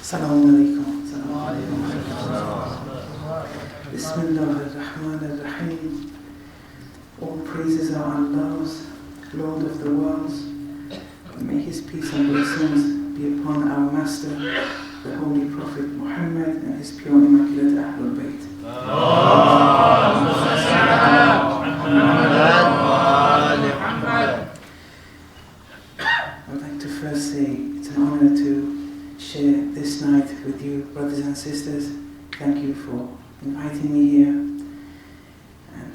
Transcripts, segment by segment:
Assalamu alaikum. Bismillahirrahmanirrahim. All praises are Allah's, Lord of the worlds. May His peace and blessings be upon our Master, the Holy Prophet Muhammad, and His pure immaculate Ahlul Bayt. I would like to first say it's an honor to share this night with you, brothers and sisters. Thank you for inviting me here. And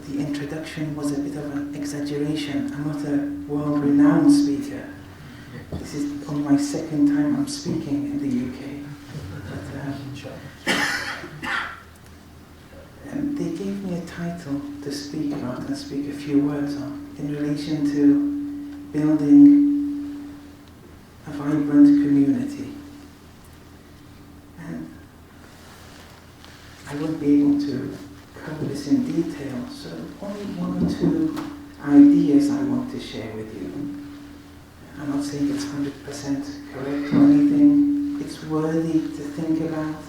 the introduction was a bit of an exaggeration. I'm not a world-renowned speaker. This is only my second time I'm speaking in the UK. And they gave me a title to speak about and speak a few words on in relation to building a vibrant community. And I won't be able to cover this in detail, so only one or two ideas I want to share with you. I'm not saying it's 100% correct or anything. It's worthy to think about.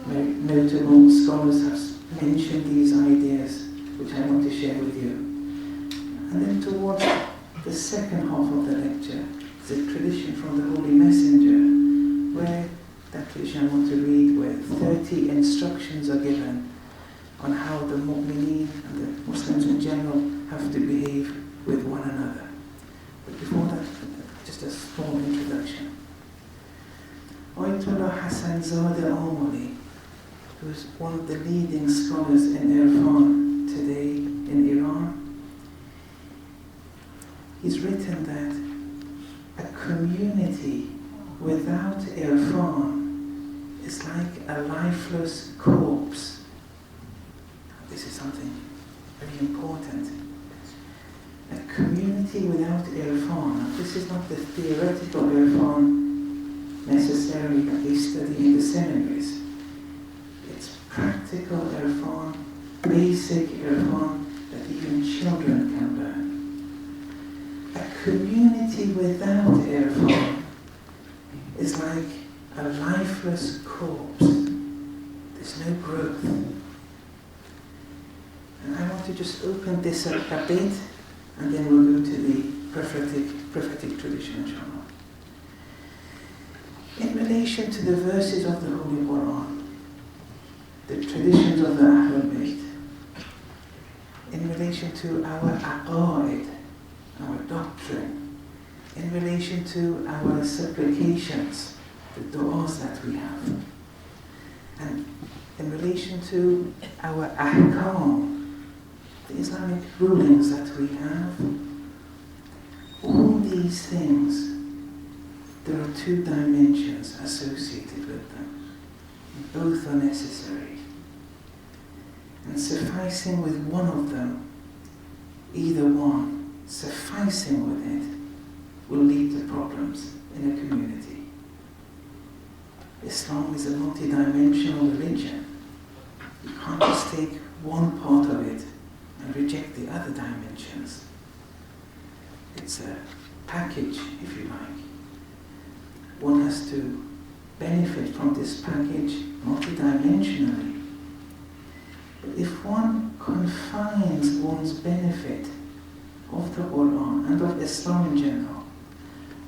Notable scholars have mentioned these ideas, which I want to share with you. And then towards the second half of the lecture, it's a tradition from the Holy Messenger, where that tradition I want to read, where 30 instructions are given on how the mu'mineen and the Muslims in general have to behave with one another. But before that, just a small introduction. Ayatollah Hassan Zadeh Al-Muli, who is one of the leading scholars in Irfan today in Iran, he's written that a community without Irfan is like a lifeless corpse. This is something very important. A community without Irfan. This is not the theoretical Irfan necessarily that they study in the seminaries. It's practical Irfan, basic Irfan that even children can learn. A community without Irfan is like a lifeless corpse. There's no growth. And I want to just open this up a bit, and then we'll go to the prophetic tradition, inshallah. In relation to the verses of the Holy Quran, the traditions of the Ahlul Bayt, in relation to our aqaid, our doctrine, in relation to our supplications, the du'as that we have, and in relation to our ahkam, the Islamic rulings that we have, all these things, there are two dimensions associated with them. Both are necessary. And sufficing with one of them, either one, sufficing with it, will lead to problems in a community. Islam is a multi-dimensional religion. You can't just take one part of it and reject the other dimensions. It's a package, if you like. One has to benefit from this package multi-dimensionally. But if one confines one's benefit of the Quran and of Islam in general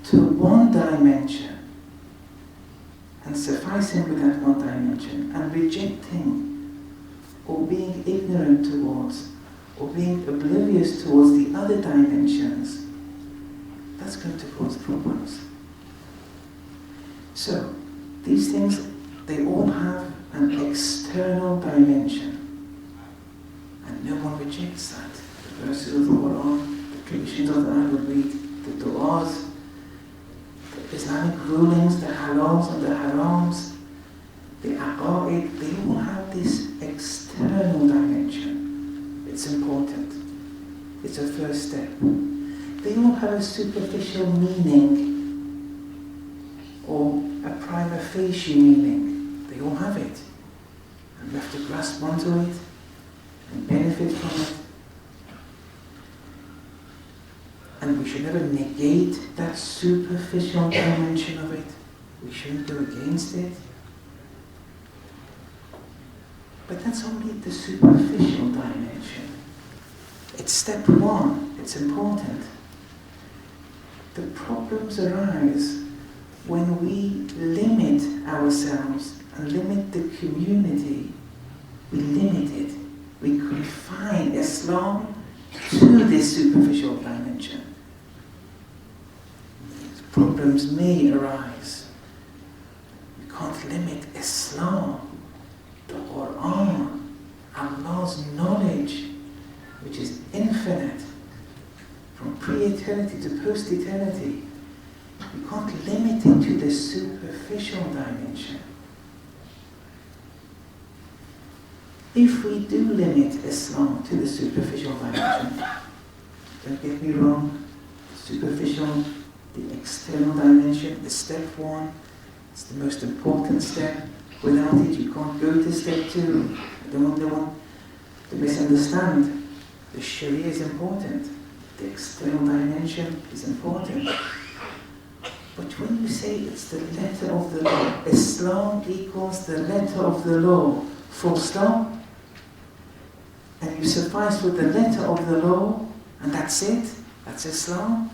to one dimension, and sufficing with that one dimension, and rejecting or being ignorant towards or being oblivious towards the other dimensions, that's going to cause problems. So, these things, they all have an external dimension, and no one rejects that. The verses of the Quran, the traditions of the Ahlul Bayt, the du'as, the Islamic rulings, the halals and the harams, the aqaid, they all have this external dimension. It's important. It's a first step. They all have a superficial meaning, or a prima facie meaning. They all have it. And we have to grasp onto it and benefit from it. And we should never negate that superficial dimension of it. We shouldn't go against it. But that's only the superficial dimension. It's step one. It's important. The problems arise when we limit ourselves and limit the community. We limit it. We confine Islam to this superficial dimension. Problems may arise. We can't limit Islam, the Quran, Allah's knowledge, which is infinite, from pre-eternity to post-eternity. We can't limit it to the superficial dimension. If we do limit Islam to the superficial dimension, don't get me wrong, superficial, the external dimension is step one. It's the most important step. Without it, you can't go to step two. I don't want to misunderstand. The Sharia is important. The external dimension is important. But when you say it's the letter of the law, Islam equals the letter of the law, full stop, and you suffice with the letter of the law, and that's it, that's Islam,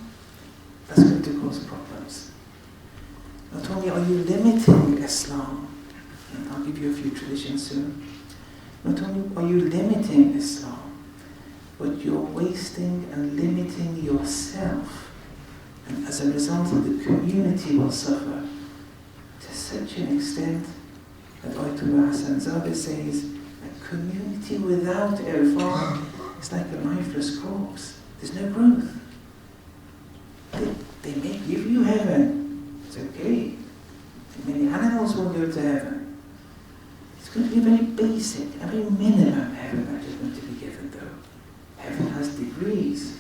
that's going to cause problems. Not only are you limiting Islam, and I'll give you a few traditions soon, not only are you limiting Islam, but you're wasting and limiting yourself. And as a result, the community will suffer to such an extent that Ayatollah Hassan Zadeh says, a community without irfan is like a lifeless corpse. There's no growth. They may give you heaven. It's okay. Many animals will go to heaven. It's going to be a very basic, a very minimum heaven that is going to be given, though. Heaven has degrees.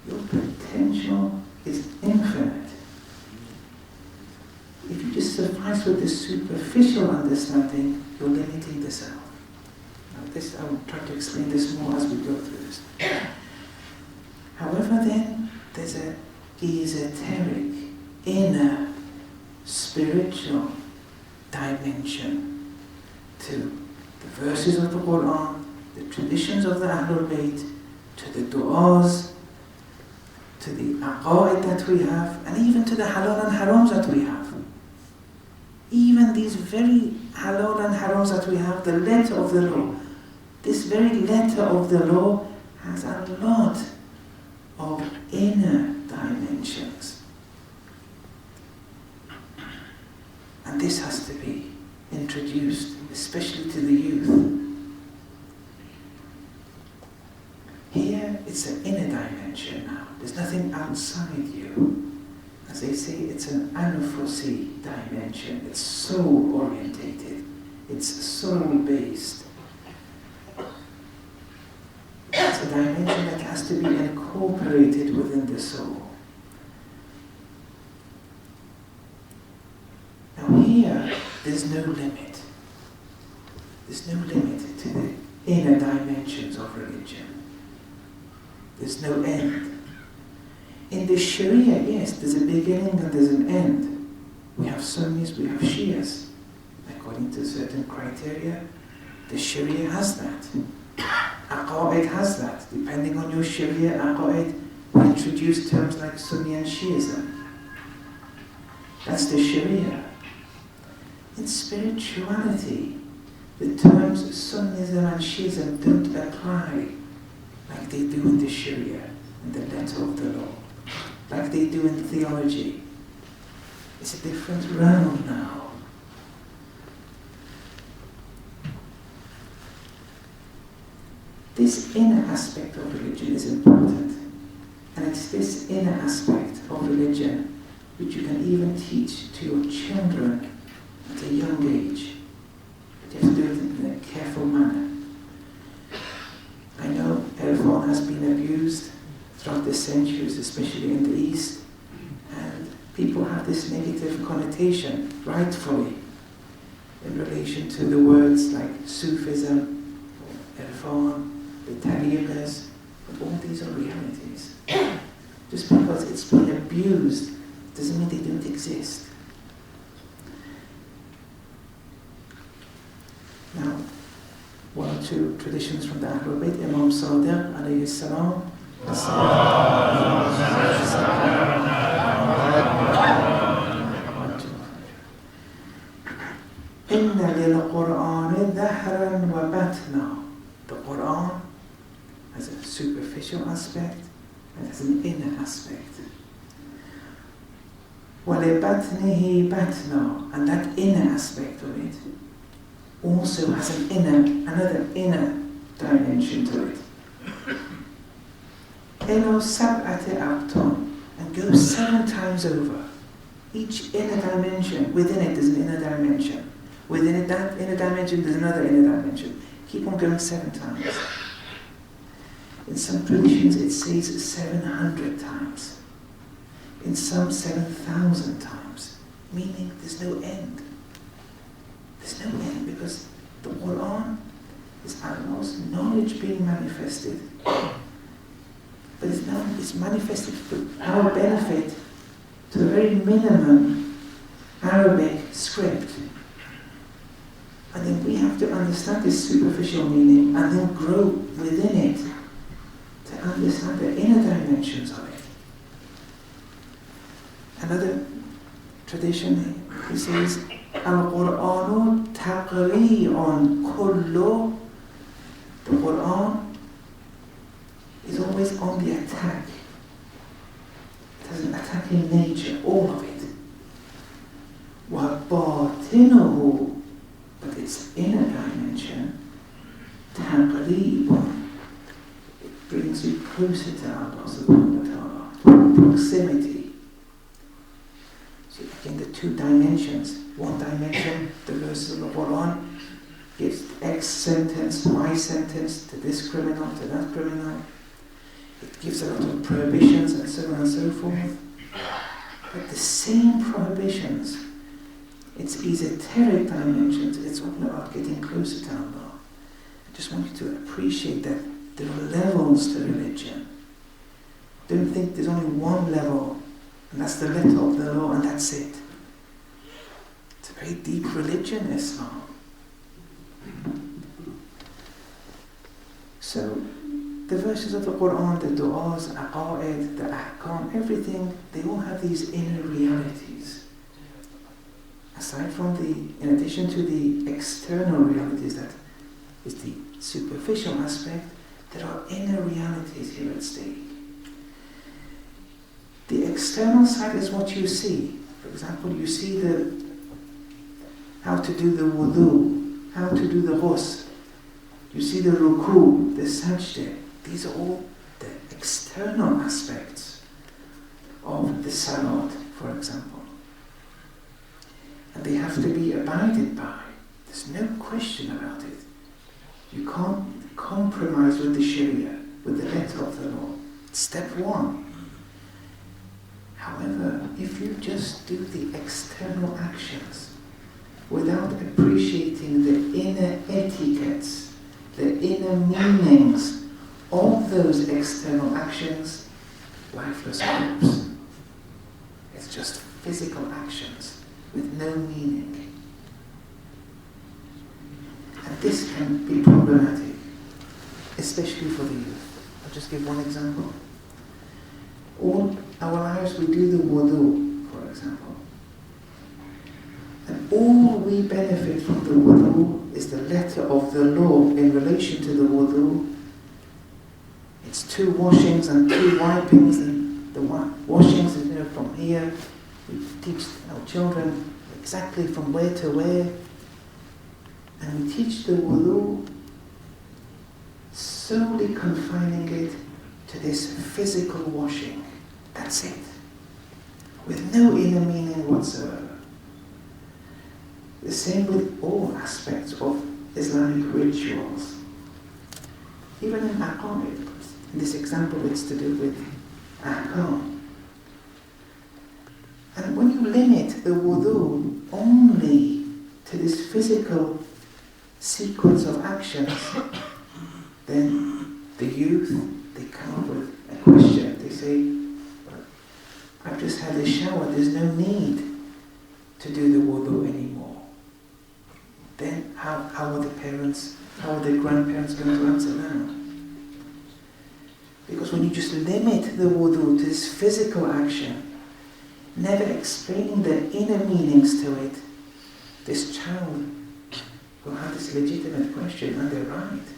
Your potential is infinite. If you just suffice with the superficial understanding, you're limiting the self. Now this, I will try to explain this more as we go through this. However then, there's an esoteric, inner, spiritual dimension to the verses of the Quran, the traditions of the Ahlul Bayt, to the du'as, to the aqa'id that we have, and even to the halal and harams that we have. Even these very halal and harams that we have, the letter of the law, this very letter of the law has a lot of inner dimensions. And this has to be introduced, especially to the youth. Here, it's an inner dimension now. There's nothing outside you. As they say, it's an anufusi dimension. It's soul-orientated. It's soul-based. It's a dimension that has to be incorporated within the soul. Now here, there's no limit. There's no limit to the inner dimensions of religion. There's no end. In the Sharia, yes, there's a beginning and there's an end. We have Sunnis, we have Shias. According to certain criteria, the Sharia has that. Aqa'id has that. Depending on your Sharia Aqa'id, we introduce terms like Sunni and Shiism. That's the Sharia. In spirituality, the terms Sunnism and Shiism don't apply like they do in the Sharia, in the letter of the law, like they do in theology. It's a different realm now. This inner aspect of religion is important. And it's this inner aspect of religion which you can even teach to your children at a young age. But you have to do it in a careful manner. I know irfan has been abused throughout the centuries, especially in the East, and people have this negative connotation, rightfully, in relation to the words like Sufism, irfan, the tariqas, but all these are realities. Just because it's been abused doesn't mean they don't exist. Now, one or two traditions from the Ahlul Bayt. Imam Sadiq alayhi salam. Inna lil Qur'an dahran wa batna. The Qur'an has a superficial aspect and has an inner aspect. وَلِبَطْنِهِ بَطْنًا, and that inner aspect of it also has another inner dimension to it. إِلَى سَبْعَةِ أَبْطَانٍ, and goes 7 times over. Each inner dimension, within it there's an inner dimension. Within it, that inner dimension, there's another inner dimension. Keep on going 7 times. In some traditions it says 700 times. In some 7,000 times. Meaning there's no end. There's no end because the Quran is Allah's knowledge being manifested. But it's manifested for our benefit to the very minimum Arabic script. And then we have to understand this superficial meaning and then grow within it to understand the inner dimensions of it. Another tradition, he says, Al-Qur'anu taqri'un kullu. The Qur'an is always on the attack. It has an attacking nature, all of it. وَبَاطِنُهُ, but its inner dimension, taqri'un, it brings you closer to Allah subhanahu wa ta'ala, proximity. So again, the 2 dimensions. One dimension, the verses of the Quran gives X sentence, Y sentence to this criminal, to that criminal. It gives a lot of prohibitions and so on and so forth. But the same prohibitions, it's esoteric dimensions, it's all about getting closer to Allah. I just want you to appreciate that there are levels to religion. Don't think there's only one level, and that's the letter of the law, and that's it. It's a very deep religion, Islam. So, the verses of the Quran, the du'as, aqa'id, the ahkam, everything, they all have these inner realities. Aside from in addition to the external realities, that is the superficial aspect, there are inner realities here at stake. The external side is what you see. For example, you see how to do the wudu, how to do the ghusl. You see the ruku, the sajda. These are all the external aspects of the salat, for example. And they have to be abided by. There's no question about it. You can't compromise with the Sharia, with the letter of the law. It's step 1. However, if you just do the external actions without appreciating the inner etiquettes, the inner meanings of those external actions, lifeless corpse. It's just physical actions with no meaning. And this can be problematic, especially for the youth. I'll just give one example. All our lives we do the wudu, for example. And all we benefit from the wudu is the letter of the law in relation to the wudu. It's 2 washings and 2 wipings, and the washings is from here. We teach our children exactly from where to where. And we teach the wudu solely confining it to this physical washing. That's it. With no inner meaning whatsoever. The same with all aspects of Islamic rituals. Even in aqa'id. In this example, it's to do with ahkam. And when you limit the wudu only to this physical sequence of actions, then the youth, they come up with a question. They say, I've just just had a shower, there's no need to do the wudu anymore. Then how are the parents, how are the grandparents going to answer now? Because when you just limit the wudu to this physical action, never explaining the inner meanings to it, this child will have this legitimate question, and they're right.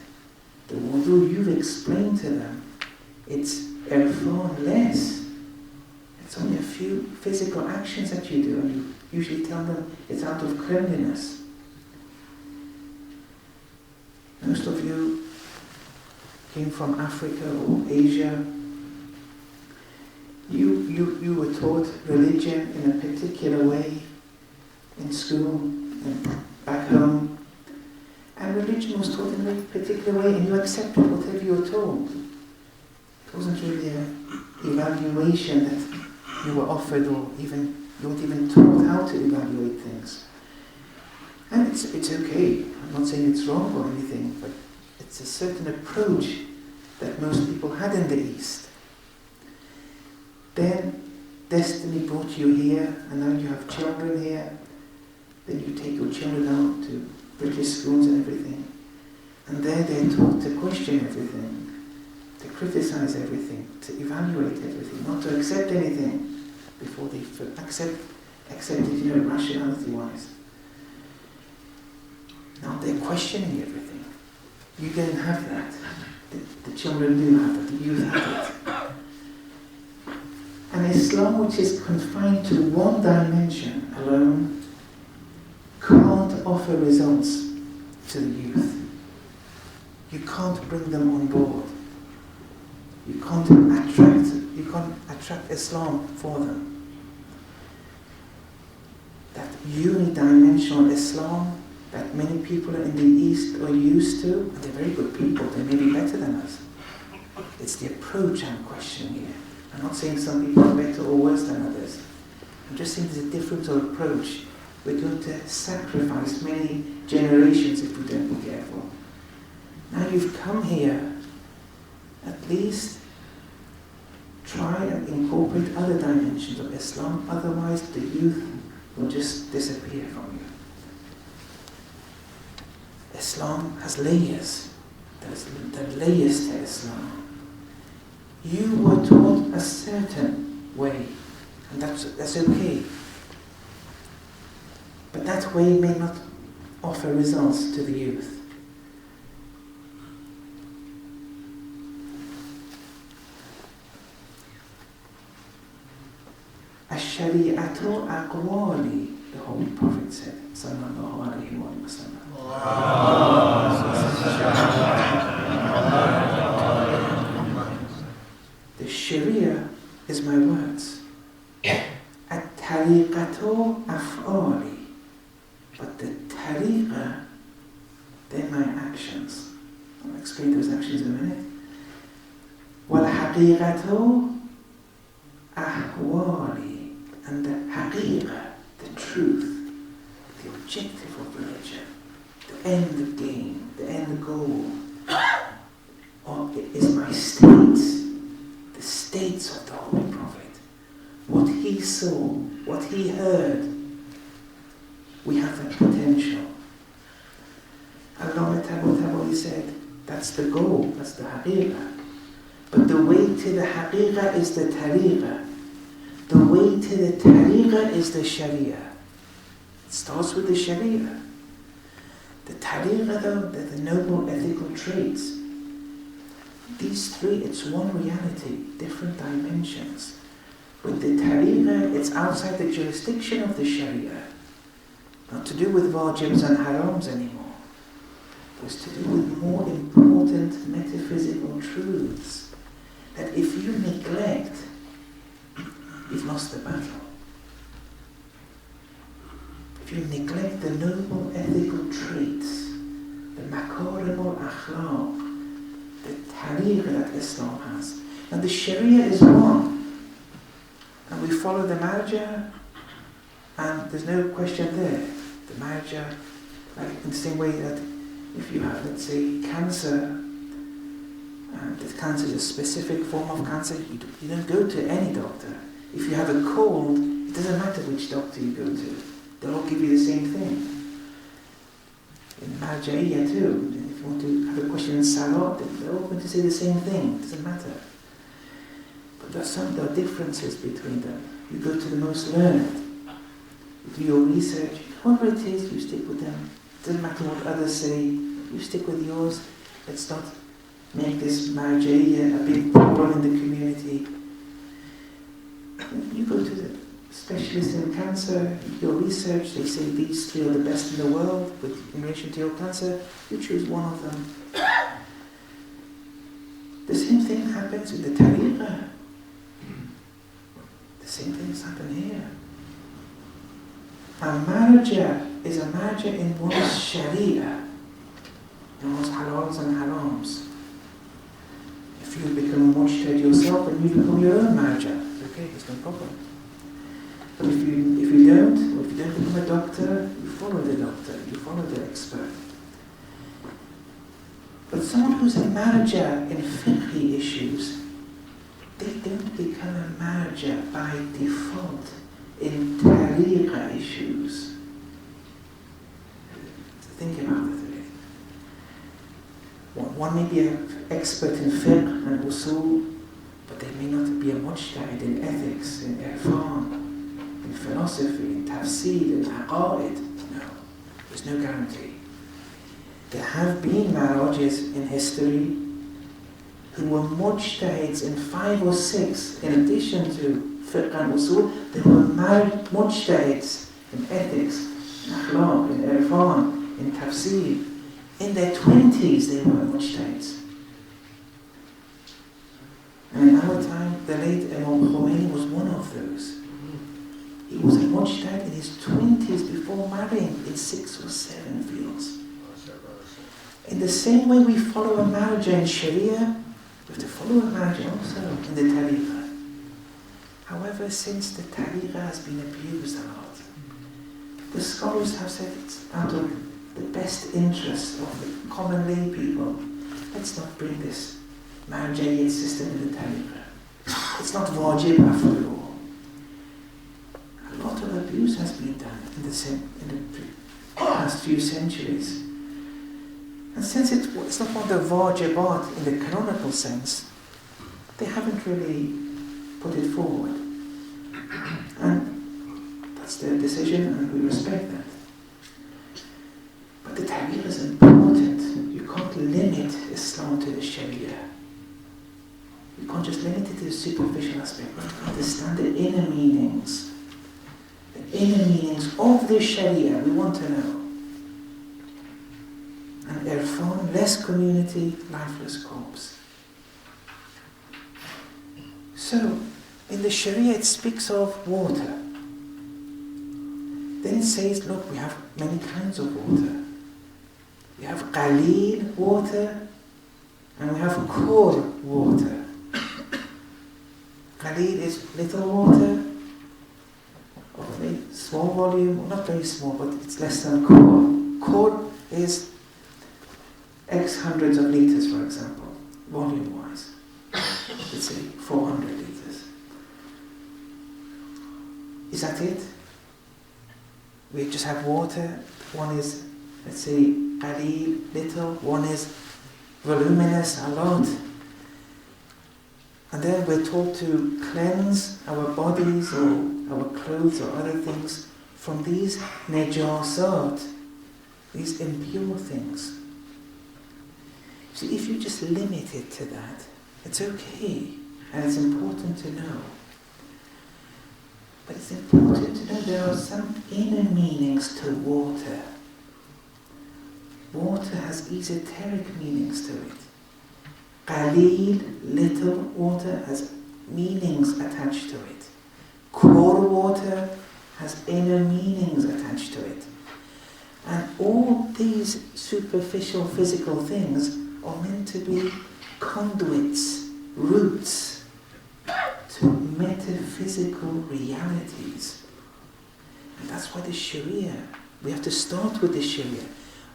The wudu you've explained to them, it's irfan less. It's only a few physical actions that you do, and you usually tell them it's out of cleanliness. Most of you came from Africa or Asia. You were taught religion in a particular way in school and back home. And religion was taught in a particular way, and you accepted whatever you were told. It wasn't really an evaluation that you were offered, or even you weren't even taught how to evaluate things. And it's okay. I'm not saying it's wrong or anything, but it's a certain approach that most people had in the East. Then destiny brought you here, and now you have children here. Then you take your children out to British schools and everything. And there they're taught to question everything, to criticize everything, to evaluate everything, not to accept anything before they accept it, rationality-wise. Now they're questioning everything. You don't have that. The children do have that. The youth have it. And Islam, which is confined to one dimension alone, can't offer results to the youth. You can't bring them on board. You can't attract Islam for them. That unidimensional Islam that many people in the East are used to, and they're very good people, they may be better than us. It's the approach I'm questioning here. I'm not saying some people are better or worse than others. I'm just saying there's a difference of approach. We're going to sacrifice many generations if we don't be careful. Now you've come here, at least try and incorporate other dimensions of Islam, otherwise the youth will just disappear from you. Islam has layers. There are layers to Islam. You were taught a certain way, and that's okay. But that way may not offer results to the youth. Ash-shari'atu aqwali, the Holy Prophet said, sallallahu alayhi wa sallam. The Sharia is my words. At-tariqatu af'ali. But the tariqah, they're my actions. I'll explain those actions in a minute. Wal-haqiqatu ahwali. And the haqiqah, the truth, the objective of religion, the end game, the end goal, is my states, the states of the Holy Prophet. What he saw, what he heard, we have that potential. Allah Ta'ala said, that's the goal, that's the haqiqah. But the way to the haqiqah is the tariqah. The way to the tariqah is the sharia. It starts with the sharia. The tariqah though, they're the noble ethical traits. These three, it's one reality, different dimensions. With the tariqah, it's outside the jurisdiction of the sharia. Not to do with wajibs and harams anymore. It's to do with more important metaphysical truths. That if you neglect, you've lost the battle. If you neglect the noble ethical traits, the makarim al-akhlaq, the tariqah that Islam has. And the Sharia is one. And we follow the marja, and there's no question there. The marja, like in the same way that if you have, let's say, cancer, and if cancer is a specific form of cancer, you don't go to any doctor. If you you have a cold, it doesn't matter which doctor you go to. They'll all give you the same thing. In Marja'iyya too, if you want to have a question in Salah, they're all going to say the same thing. It doesn't matter. But there are differences between them. You go to the most learned. You do your research. Whatever it is, you stick with them. It doesn't matter what others say. You stick with yours. Let's not make this Marja'iyya a big problem in the community. You go to the specialist in cancer, your research, they say these three are the best in the world in relation to your cancer, you choose one of them. The same thing happens in the tariqah. The same things happen here. A marja is a marja in one's sharia, in one's halals and harams. If you become a mujtahid yourself, then you become your own marja. Okay, there's no problem. But if you don't, or if you don't become a doctor, you follow the doctor, you follow the expert. But someone who's a marja in fiqhi issues, they don't become a marja by default in tariqah issues. Think about it. One may be an expert in fiqh and usul, but they may not be a mujtahid in ethics, in irfan, in philosophy, in tafsir, in aqa'id. No, there's no guarantee. There have been marajis in history who were mujtahids in 5 or 6, in addition to fiqh and usul, they were mujtahids in ethics, in akhlaq, in irfan, in tafsir. In their 20s they were mujtahids. And in our time, the late Imam Khomeini was one of those. He was a mujtahid in his 20s before marrying in 6 or 7 fields. In the same way we follow a marriage in Sharia, we have to follow a marriage also in the tariqah. However, since the tariqah has been abused a lot, the scholars have said it's out of the best interest of the common lay people. Let's not bring this marja'iyya system in the tariqah. It's not wajib after all. A lot of abuse has been done in the past few centuries. And since it's not one of the wajibat in the canonical sense, they haven't really put it forward. And that's their decision, and we respect that. But the tariqah is important. You can't limit Islam to the Sharia. You can't just limit it to the superficial aspect. You have to understand the inner meanings. The inner meanings of the Sharia, we want to know. And irfan, less community, lifeless corpse. So, in the Sharia it speaks of water. Then it says, look, we have many kinds of water. We have qaleel water, and we have khur water. Qaleel is little water, of very small volume, or not very small, but it's less than khur. Khur is X hundreds of litres, for example, volume-wise. Let's say 400 litres. Is that it? We just have water. One is, let's say, qaleel, little. One is voluminous, a lot. And then we're taught to cleanse our bodies or our clothes or other things from these najasat, these impure things. See, if you just limit it to that, it's okay, and it's important to know. But it's important to know there are some inner meanings to water. Water has esoteric meanings to it. Qaleel, little water, has meanings attached to it. Khur water has inner meanings attached to it. And all these superficial physical things are meant to be conduits, routes to metaphysical realities. And that's why the Sharia, we have to start with the Sharia.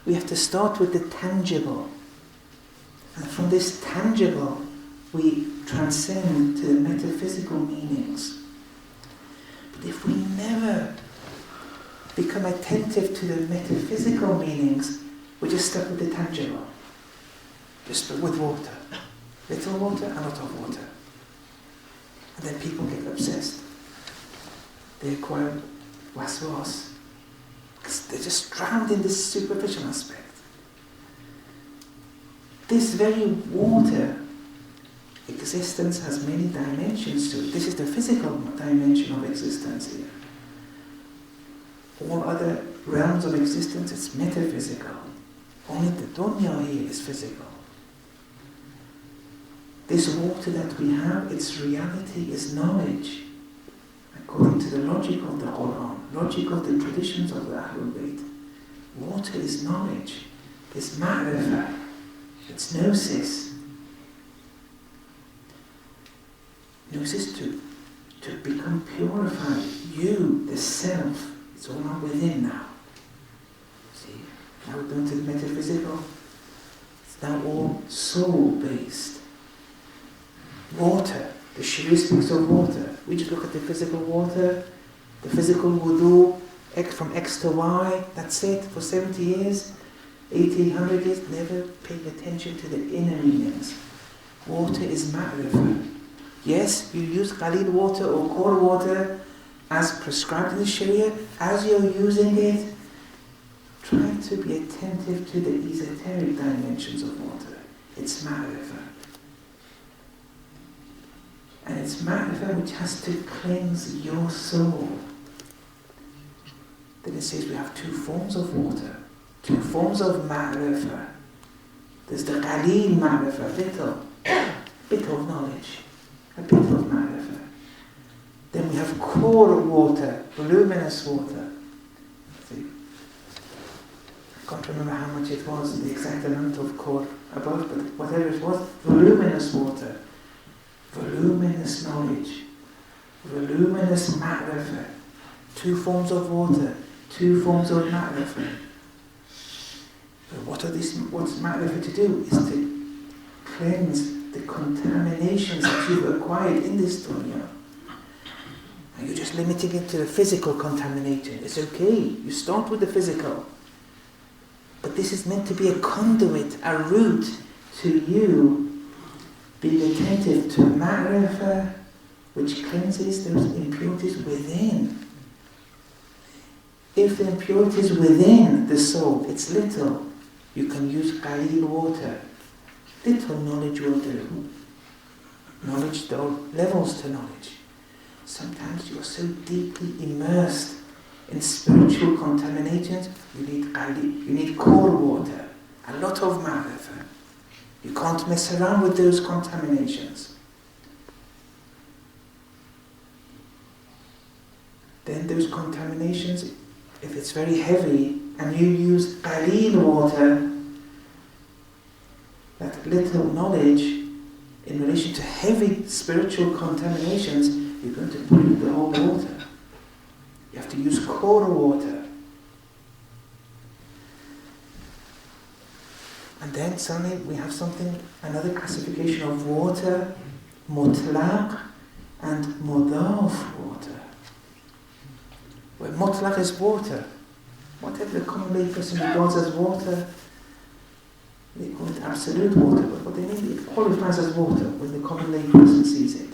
We have to start with the tangible. And from this tangible, we transcend to the metaphysical meanings. become attentive to the metaphysical meanings, we're just stuck with the tangible. Just with water. Little water and a lot of water. And then people get obsessed. They acquire waswas. Because they're just drowned in this superficial aspect. This very water existence has many dimensions to it. This is the physical dimension of existence here. All other realms of existence, it's metaphysical. Only the dunya here is physical. This water that we have, its reality is knowledge. According to the logic of the Quran, logic of the traditions of the Ahlul Bayt. Water is knowledge. It's ma'rifah. It's gnosis. Gnosis to become purified. You, the self, it's all not within now. See, now we're going to the metaphysical. It's now all soul-based. Water. The Sharia speaks of water. We just look at the physical water, the physical wudu, from X to Y, that's it, for 70 years, 80, 100 years, never paying attention to the inner meanings. Water is ma'rifah. Yes, you use qalil water or core water as prescribed in the Sharia. As you're using it, try to be attentive to the esoteric dimensions of water. It's ma'rifah. And it's ma'rifah which has to cleanse your soul. Then it says we have two forms of water, two forms of ma'rifah. There's the qaleel ma'rifah, bit of knowledge, a bit of ma'rifah. Then we have core water, voluminous water. See? I can't remember how much it was, the exact amount of core above, but whatever it was, voluminous water. Voluminous knowledge, voluminous ma'rifah, two forms of water, two forms of ma'rifah. So what's ma'rifah to do? Is to cleanse the contaminations that you've acquired in this dunya. And you're just limiting it to the physical contamination. It's okay, you start with the physical. But this is meant to be a conduit, a route to you being attentive to ma'rifah, which cleanses those impurities within. If the impurity is within the soul, it's little. You can use qaleel water. Little knowledge will do. Knowledge, there are levels to knowledge. Sometimes you are so deeply immersed in spiritual contaminations, you need core water, a lot of ma'rifah. You can't mess around with those contaminations. Then those contaminations, if it's very heavy and you use qaleel water, that little knowledge in relation to heavy spiritual contaminations, you're going to pollute the whole water. You have to use core water. And then suddenly we have another classification of water, mutlaq and mudaf water. Where mutlaq is water. Whatever the common layperson regards as water, they call it absolute water, but what they mean, it qualifies as water when the common layperson sees it.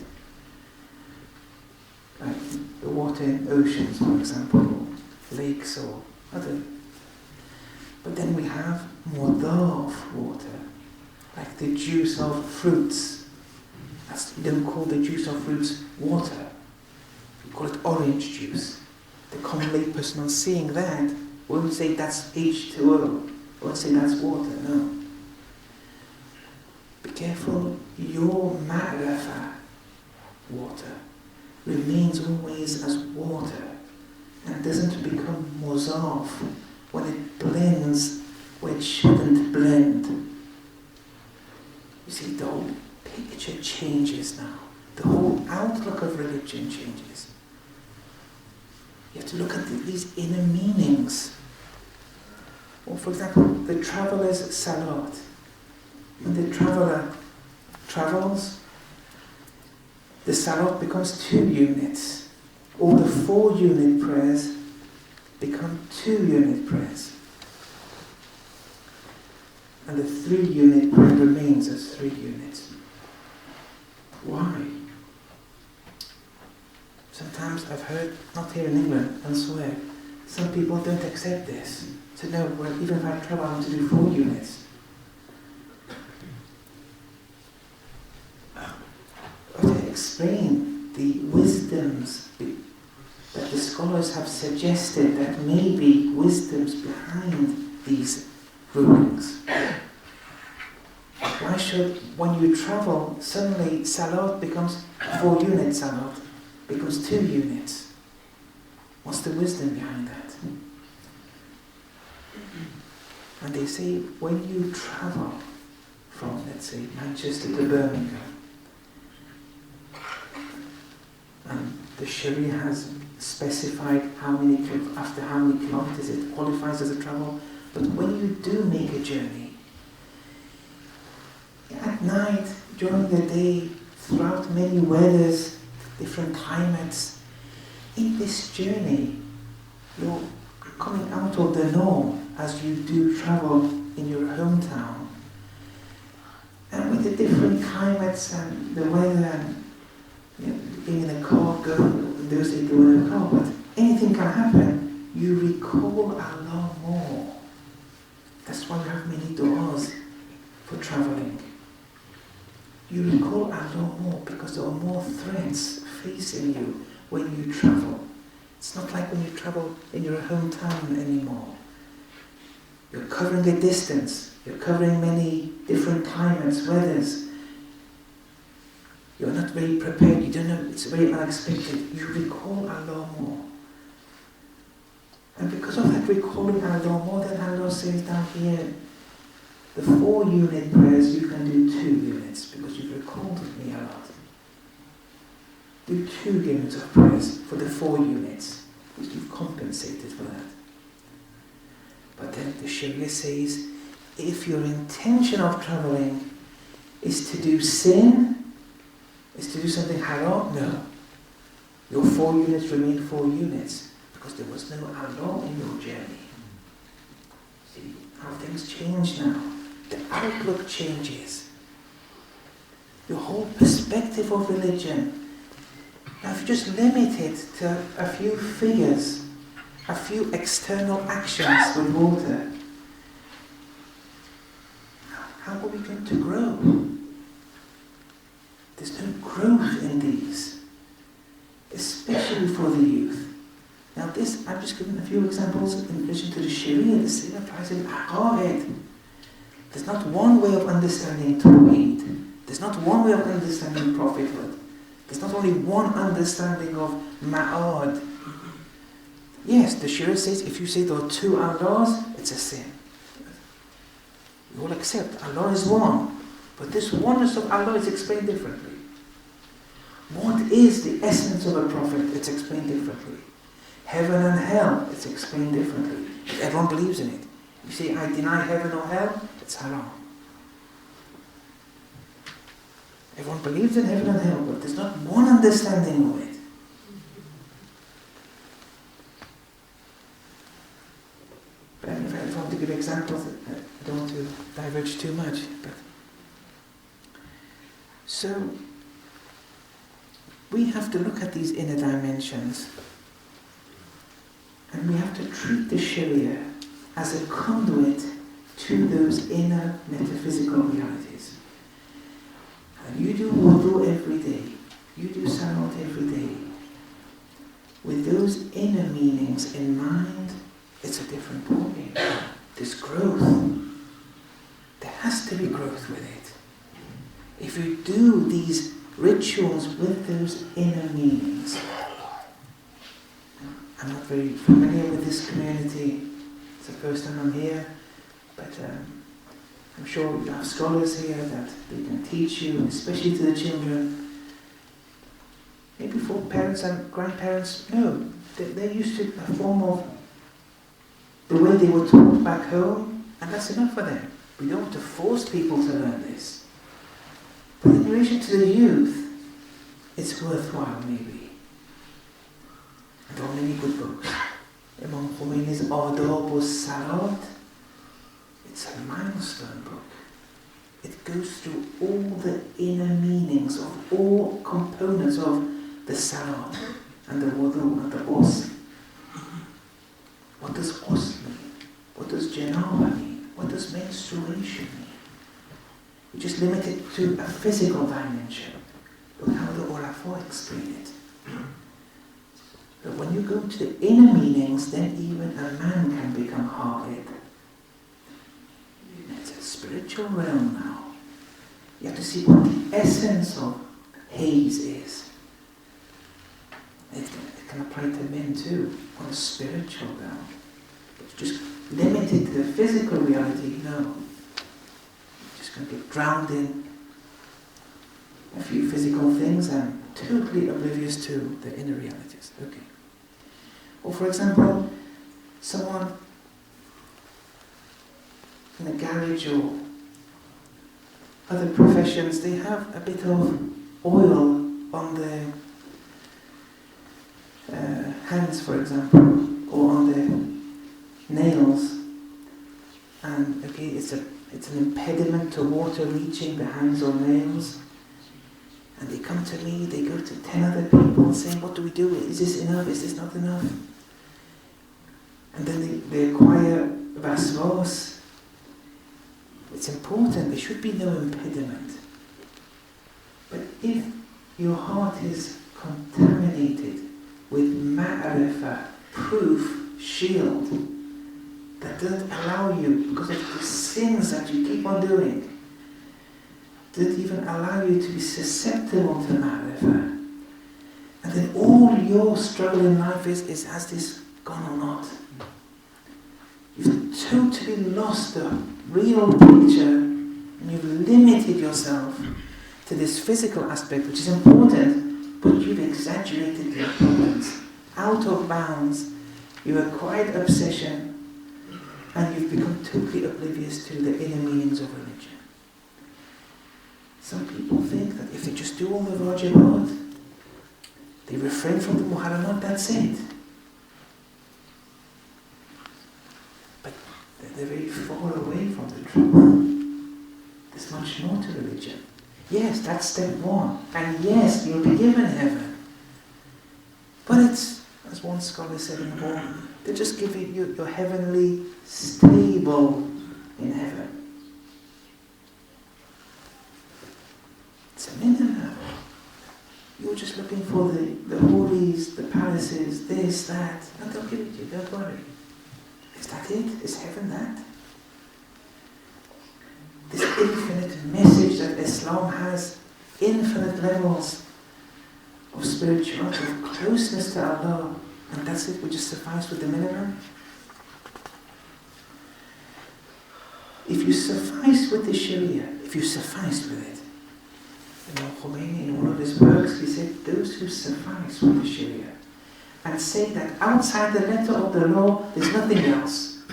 Like the water in oceans, for example, or lakes or other. But then we have mudaf water, like the juice of fruits. You don't call the juice of fruits water. You call it orange juice. The common layperson on seeing that won't say that's H2O, won't say that's water, no. Be careful, your ma'rifah, water, remains always as water and doesn't become muzaf when it blends where it shouldn't blend. You see, the whole picture changes now. The whole outlook of religion changes. You have to look at these inner meanings. Or for example, the traveler's salat. When the traveler travels, the salat becomes 2 units. All the 4-unit prayers become 2-unit prayers. And the 3-unit prayer remains as 3 units. Why? Sometimes I've heard, not here in England, elsewhere, some people don't accept this. So no, well, even if I travel, I want to do 4 units. To explain the wisdoms that the scholars have suggested that may be wisdoms behind these rulings. Why should, when you travel, suddenly salat becomes 4 units salat, becomes 2 units? What's the wisdom behind that? And they say when you travel from, let's say, Manchester to Birmingham, and the Sharia has specified after how many kilometers it qualifies as a travel, but when you do make a journey, at night, during the day, throughout many weathers, different climates, in this journey, you're coming out of the norm as you do travel in your hometown. And with the different climates and the weather and being in a car, those days they were in a car, but anything can happen, you recall Allah more. That's why we have many du'as for travelling. You recall Allah more because there are more threats facing you when you travel. It's not like when you travel in your hometown anymore. You're covering a distance. You're covering many different climates, weathers. You're not very prepared. You don't know. It's very unexpected. You recall Allah more. And because of that recalling Allah more, then Allah says down here, the 4-unit prayers you can do 2 units because you've recalled me a lot. Do 2 units of prayers for the 4 units because you've compensated for that. But then the Sharia says, if your intention of travelling is to do sin, is to do something haram, no. Your 4 units remain 4 units because there was no Allah in your journey. See how things change now. The outlook changes. Your whole perspective of religion. Now if you just limit it to a few figures, a few external actions with water, how are we going to grow? There's no growth in these, especially for the youth. Now this, I've just given a few examples in relation to the Sharia. The same applies in Aqa'id. There's not one way of understanding Tawheed. There's not one way of understanding prophethood. There's not only one understanding of Ma'ad. Yes, the Sharia says if you say there are 2 Allahs, it's a sin. You will accept Allah is one. But this oneness of Allah is explained differently. What is the essence of a prophet? It's explained differently. Heaven and hell, it's explained differently. Everyone believes in it. You say, I deny heaven or hell, it's haram. Everyone believes in heaven and hell, but there's not one understanding of it. But if I want to give examples, I don't want to diverge too much. So, we have to look at these inner dimensions, and we have to treat the Sharia as a conduit to those inner metaphysical realities. And you do wudu every day, you do salat every day. With those inner meanings in mind, it's a different ballgame. There's growth. There has to be growth with it. If you do these rituals with those inner meanings, I'm not very familiar with this community. It's the first time I'm here, but I'm sure you have scholars here that they can teach you, especially to the children. Maybe for parents and grandparents, no. They're used to a form of the way they were taught back home, and that's enough for them. We don't want to force people to learn this. But in relation to the youth, it's worthwhile maybe. And there are many good books. Among Khomeini's Adab wa Salat, it's a milestone book. It goes through all the inner meanings of all components of the Salat and the Wudu and the Ghusl. What does Ghusl mean? What does Janaba mean? What does menstruation mean? We just limit it to a physical dimension. Look how the Ulafa explain it. But when you go to the inner meanings, then even a man can become ha'id. It's a spiritual realm now. You have to see what the essence of haze is. It can apply to men too, on a spiritual realm. But just limited to the physical reality, no. You're just going to get drowned in a few physical things and totally oblivious to the inner realities. Okay. Or for example, someone in a garage or other professions, they have a bit of oil on their hands, for example, or on their nails, and okay, it's an impediment to water reaching the hands or nails. And they come to me, they go to 10 other people saying, what do we do? Is this enough? Is this not enough? And then they acquire vasvas. It's important, there should be no impediment. But if your heart is contaminated with ma'arifah, proof, shield, that doesn't allow you, because of the sins that you keep on doing, doesn't even allow you to be susceptible to ma'rifah. And then all your struggle in life is has this gone or not? You've totally lost the real picture, and you've limited yourself to this physical aspect, which is important, but you've exaggerated the importance. Out of bounds, you've acquired obsession, and you've become totally oblivious to the inner meanings of religion. Some people think that if they just do all the wajibat, they refrain from the muharramat, that's it. But they're very far away from the truth. There's much more to religion. Yes, that's step one. And yes, you'll be given heaven. But it's, as one scholar said in the book, they just give you your heavenly stable in heaven. It's a minimum. You're just looking for the holies, the palaces, this, that. No, they'll give it to you, don't worry. Is that it? Is heaven that? This infinite message that Islam has, infinite levels of spirituality, of closeness to Allah, and that's it, we just suffice with the minimum. If you suffice with the Sharia, if you suffice with it, Khomeini, in one of his works, he said, those who suffice with the Sharia and say that outside the letter of the law, there's nothing else.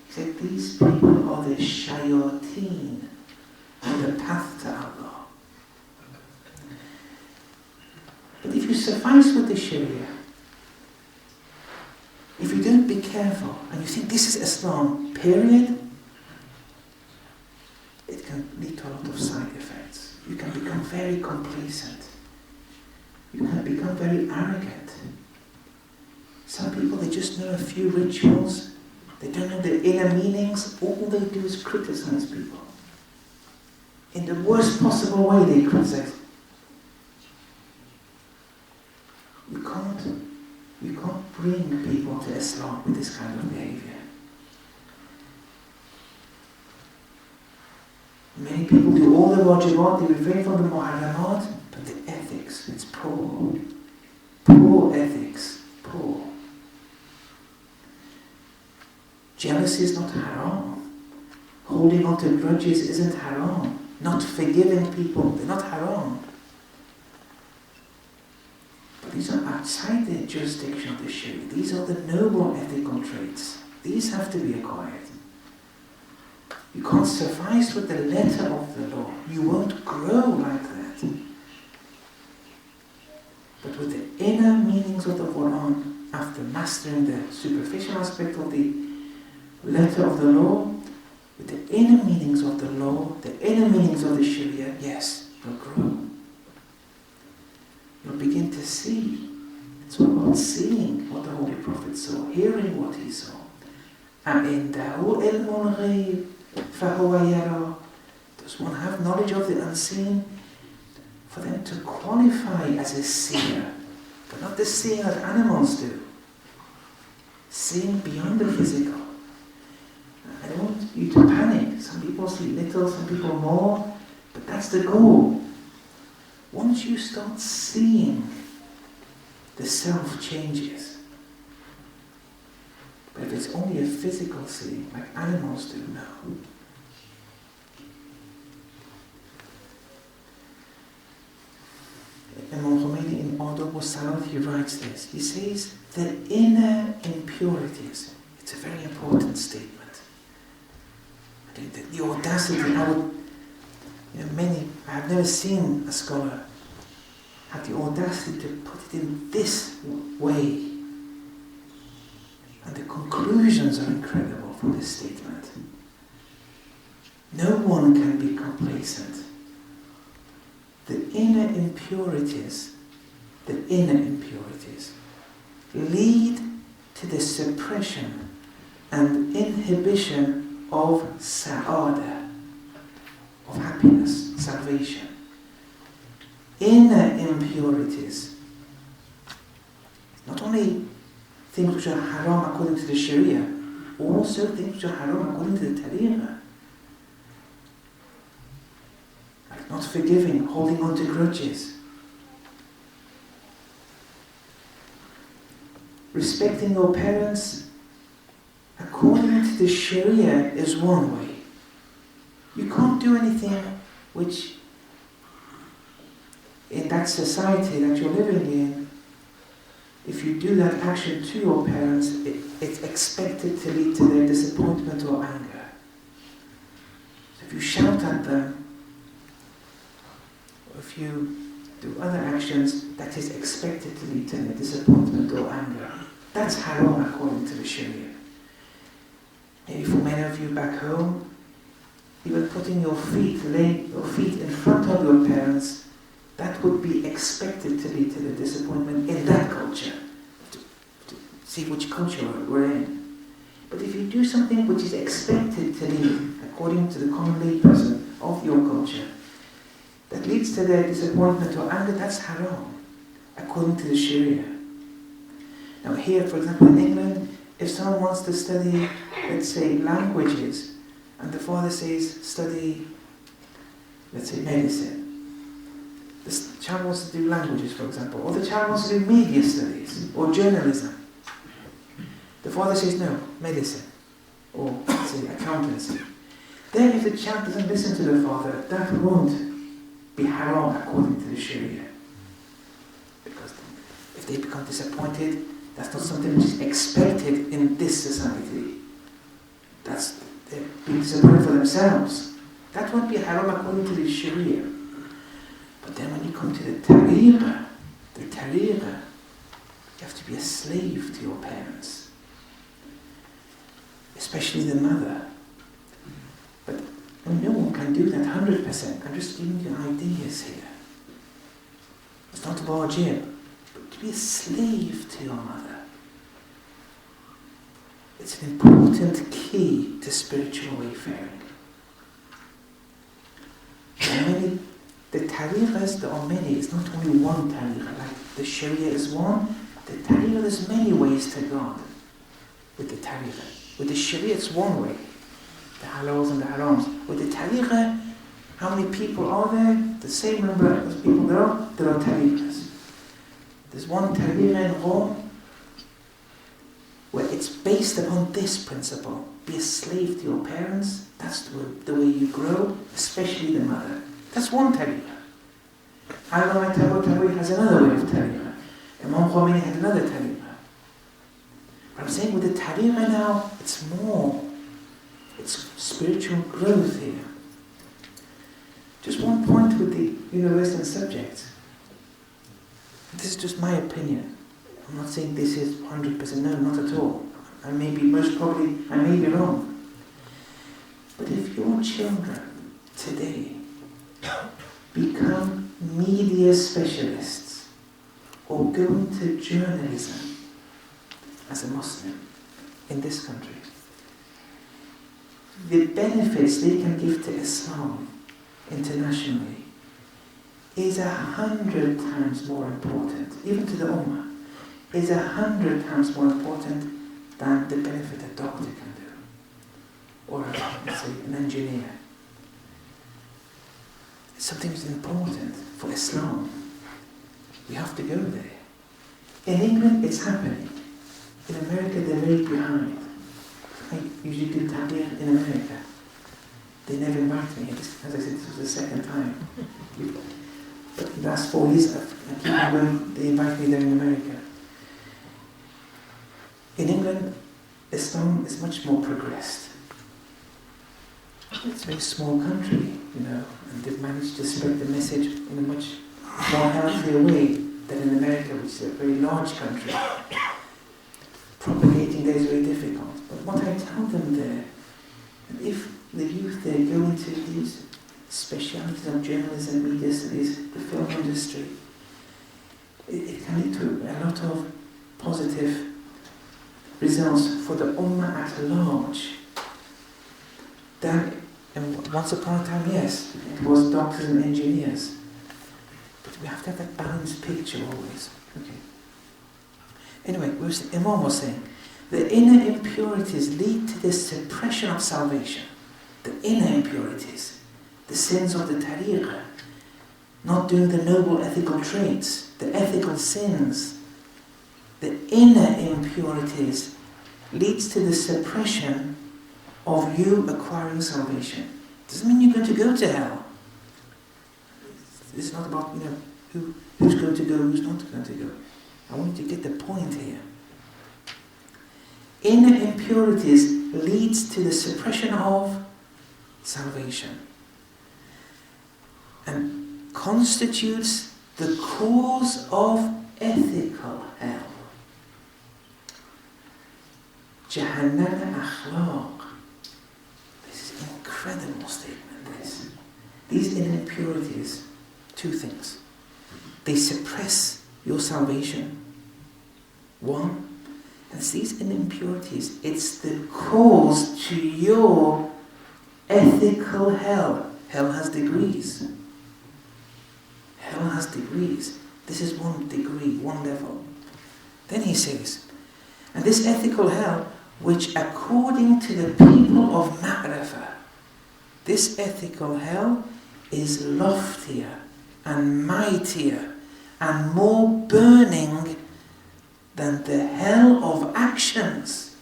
He said, these people are the shayateen on the path to Allah. But if you suffice with the Sharia, if you don't be careful and you think this is Islam, period, it can lead to a lot of side effects. You can become very complacent. You can become very arrogant. Some people, they just know a few rituals. They don't know the inner meanings. All they do is criticize people. In the worst possible way, they criticize. You can't bring people to Islam with this kind of behavior. Many people do all the wajibat, they refrain from the muharramat, but the ethics, it's poor. Poor ethics, poor. Jealousy is not haram. Holding on to grudges isn't haram. Not forgiving people, they're not haram. But these are outside the jurisdiction of the Sharia. These are the noble ethical traits. These have to be acquired. You can't suffice with the letter of the law. You won't grow like that. but with the inner meanings of the Quran, after mastering the superficial aspect of the letter of the law, with the inner meanings of the law, the inner meanings of the Sharia, yes, you'll grow. You'll begin to see. It's all about seeing what the Holy Prophet saw, hearing what he saw. أَعِنْدَهُ عِلْمُ الْغَيْبِ فَهُوَ يَرَى. Does one have knowledge of the unseen? For them to qualify as a seer, but not the seeing that animals do. Seeing beyond the physical. I don't want you to panic. Some people see little, some people more, but that's the goal. Once you start seeing, the self changes. But if it's only a physical seeing, like animals do, no. Imam Khomeini in Adab wa-Salat, he writes this. He says, the inner impurities. It's a very important statement. The audacity, I have never seen a scholar have the audacity to put it in this way. And the conclusions are incredible from this statement. No one can be complacent. The inner impurities lead to the suppression and inhibition of sa'ada, of happiness, salvation. Inner impurities, not only things which are haram according to the Sharia, also things which are haram according to the Tariqah. Like not forgiving, holding on to grudges. Respecting your parents according to the Sharia is one way. You can't do anything which in that society that you're living in, if you do that action to your parents, it's expected to lead to their disappointment or anger. So if you shout at them, or if you do other actions, that is expected to lead to their disappointment or anger. That's haram according to the Sharia. Maybe for many of you back home, even putting laying your feet in front of your parents, that would be expected to lead to the disappointment in that culture. To see which culture we're in. But if you do something which is expected to lead, according to the common layperson of your culture, that leads to their disappointment or anger, that's haram, according to the Sharia. Now here, for example, in England, if someone wants to study, let's say, languages, and the father says, study, let's say, medicine. The child wants to do languages, for example, or the child wants to do media studies, or journalism. The father says, no, medicine, or, let's say, accountancy. Then if the child doesn't listen to the father, that won't be haram according to the Sharia. Because if they become disappointed, that's not something which is expected in this society. They're being disappointed for themselves. That won't be haram according to the Sharia. But then when you come to the Tariqah, you have to be a slave to your parents. Especially the mother. But no one can do that 100%. I'm just giving you ideas here. It's not wajib, but to be a slave to your mother. It's an important key to spiritual wayfaring. The tariqahs, there are many. It's not only one tariqah. Like the Sharia is one. The tariqah, there's many ways to God with the tariqah. With the Sharia, it's one way. The halals and the harams. With the tariqah, how many people are there? The same number of people there are tariqahs. There's one tariqah in Rome where it's based upon this principle. Be a slave to your parents. That's the way you grow, especially the mother. That's one tariqah. Al-Ulama Tawi has another way of tariqah. Imam Khomeini had another tariqah. But I'm saying with the tariqah now, it's more. It's spiritual growth here. Just one point with the universal subject. This is just my opinion. I'm not saying this is 100%, no, not at all. I may be wrong. But if your children today become media specialists or go into journalism as a Muslim in this country, the benefits they can give to Islam internationally is 100 times more important, even to the Ummah, is 100 times more important than the benefit a doctor can do, or let's say an engineer. Something is important for Islam. We have to go there. In England, it's happening. In America, they're very behind. I usually do tabligh in America. They never invite me. As I said, this was the second time. But in the last 4 years, I keep on going, they invite me there in America. In England, Islam is much more progressed. It's a very small country, and they've managed to spread the message in a much more healthier way than in America, which is a very large country. Propagating there is very difficult. But what I tell them there, if the youth there go into these specialities of journalism, media studies, the film industry, it can lead to a lot of positive results for the Ummah at large. And once upon a time, yes, it was doctors and engineers. But we have to have that balanced picture always. Okay. Anyway, Imam was saying, the inner impurities lead to the suppression of salvation. The inner impurities, the sins of the tariqah, not doing the noble ethical traits, the ethical sins, the inner impurities leads to the suppression of you acquiring salvation. Doesn't mean you're going to go to hell. It's not about who's going to go, who's not going to go. I want you to get the point here. Inner impurities leads to the suppression of salvation and constitutes the cause of ethical hell. Jahannam akhlaq. This is an incredible statement, this. These inner impurities, two things. They suppress your salvation. One, and it's these inner impurities, it's the cause to your ethical hell. Hell has degrees. Hell has degrees. This is one degree, one level. Then he says, and this ethical hell, which according to the people of Ma'rifah, this ethical hell is loftier and mightier and more burning than the hell of actions.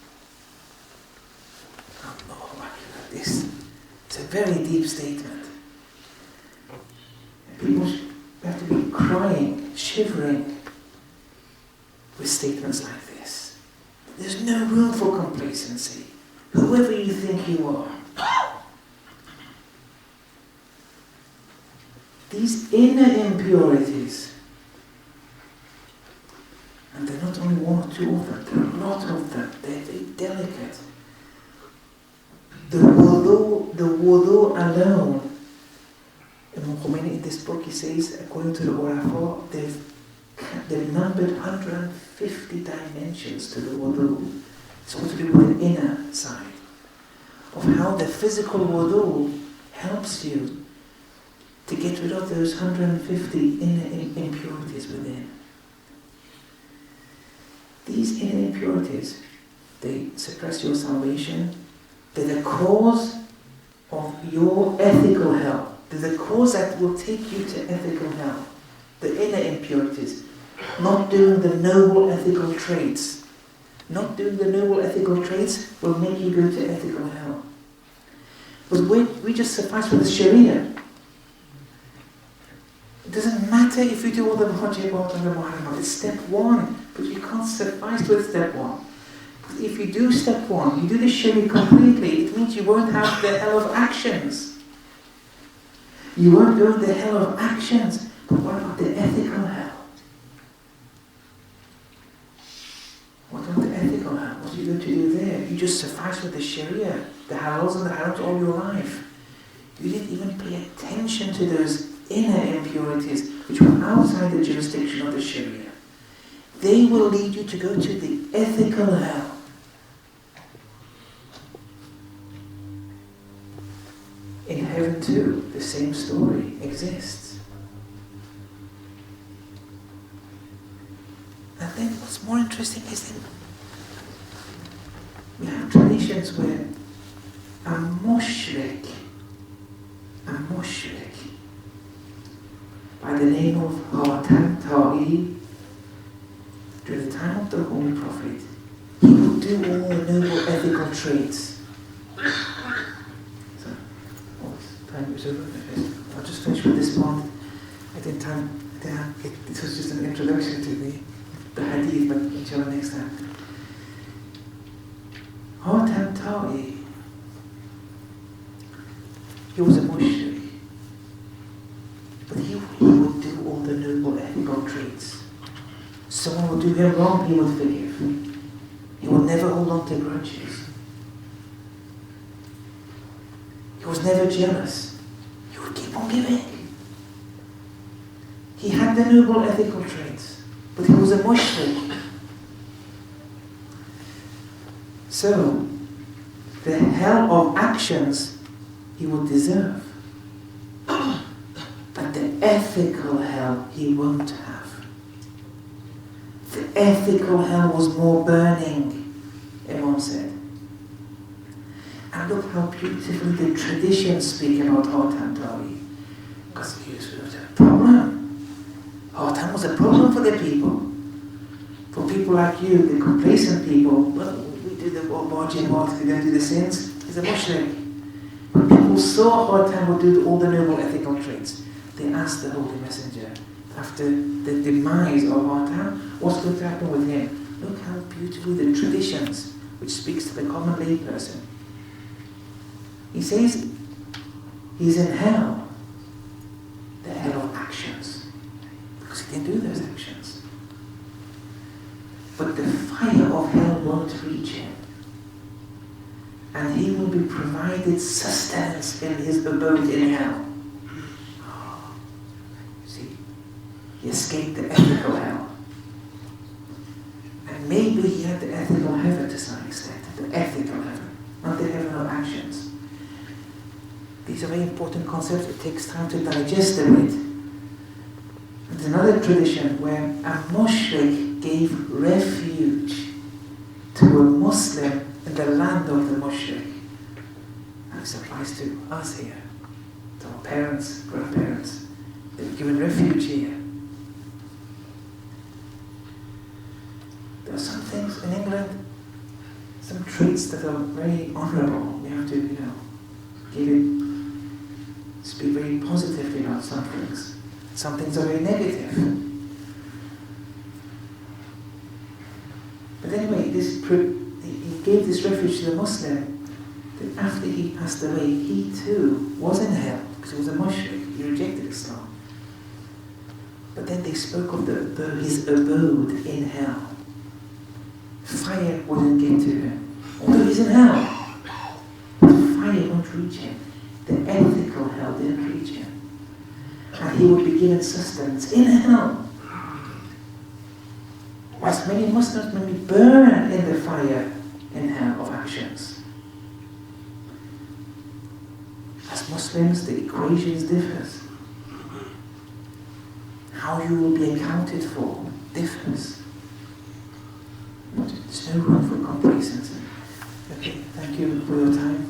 This it's a very deep statement. People have to be crying, shivering with statements like this. There's no room for complacency. Whoever you think you are. These inner impurities, and they're not only one or two of them, there are a lot of them. They're very delicate. The wudu alone. Imam Khomeini in this book, he says, according to the Urafa, they've numbered 150 dimensions to the wudu. It's all to do with the inner side of how the physical wudu helps you to get rid of those 150 inner impurities within. These inner impurities, they suppress your salvation. They're the cause of your ethical hell. They're the cause that will take you to ethical hell. The inner impurities. Not doing the noble ethical traits. Not doing the noble ethical traits will make you go to ethical hell. But we just suffice with the Sharia. It doesn't matter if you do all the wajibat and the muharramat. It's step one. But you can't suffice with step one. If you do step one, you do the Sharia completely, it means you won't have the hell of actions. You won't go to the hell of actions. But what about the ethical hell? ethical hell. What are you going to do there? You just suffice with the Sharia, the halals and the harams all your life. You didn't even pay attention to those inner impurities which were outside the jurisdiction of the Sharia. They will lead you to go to the ethical hell. In heaven too, the same story exists. And then what's more interesting is that we have traditions where a mushrik, by the name of Hatem Ta'i, during the time of the Holy Prophet, he would do all the noble ethical traits. So, time is over. I'll just finish with this part. This was just an introduction to the hadith, but inshallah next time. Hatem Ta'i, he was a mushrik, but he would do all the noble ethical traits. Someone would do him wrong, he would forgive. He would never hold on to grudges. He was never jealous. He would keep on giving. He had the noble ethical traits, but he was a mushrik. So, the hell of actions he would deserve. But the ethical hell he won't have. The ethical hell was more burning, Imam said. And look how beautifully the traditions speak about Hatem Ta'i. Because he was a problem. Hatem was a problem for the people. For people like you, the complacent people, well, we do the margin work, we don't do the sins. He's a mushrik. When people saw Hatem would do all the noble ethical traits, they asked the Holy Messenger, after the demise of Hatem, what's going to happen with him? Look how beautiful the traditions, which speaks to the common lay person. He says he's in hell, the hell of actions, because he didn't do those actions. But the fire of hell won't reach him, and he will be provided sustenance in his abode in hell. See, he escaped the ethical hell. And maybe he had the ethical heaven to some extent, the ethical heaven, not the heaven of actions. These are very important concepts. It takes time to digest them. There's another tradition where a mushrik gave refuge to a Muslim in the land of the mushrik. And this applies to us here, to our parents, grandparents. They've given refuge here. There are some things in England, some traits that are very honourable. We have to, speak very positively about some things. Some things are very negative. But anyway, he gave this refuge to the Muslim. That after he passed away, he too was in hell because he was a mushrik. He rejected Islam. But then they spoke of his abode in hell. Fire wouldn't get to him, although he's in hell. Fire won't reach him. The ethical hell didn't reach him. And he would be given sustenance in hell. Whilst many Muslims may burn in the fire in hell of actions. As Muslims, the equations differs. How you will be accounted for differs. There's no room for complacency. Okay, thank you for your time.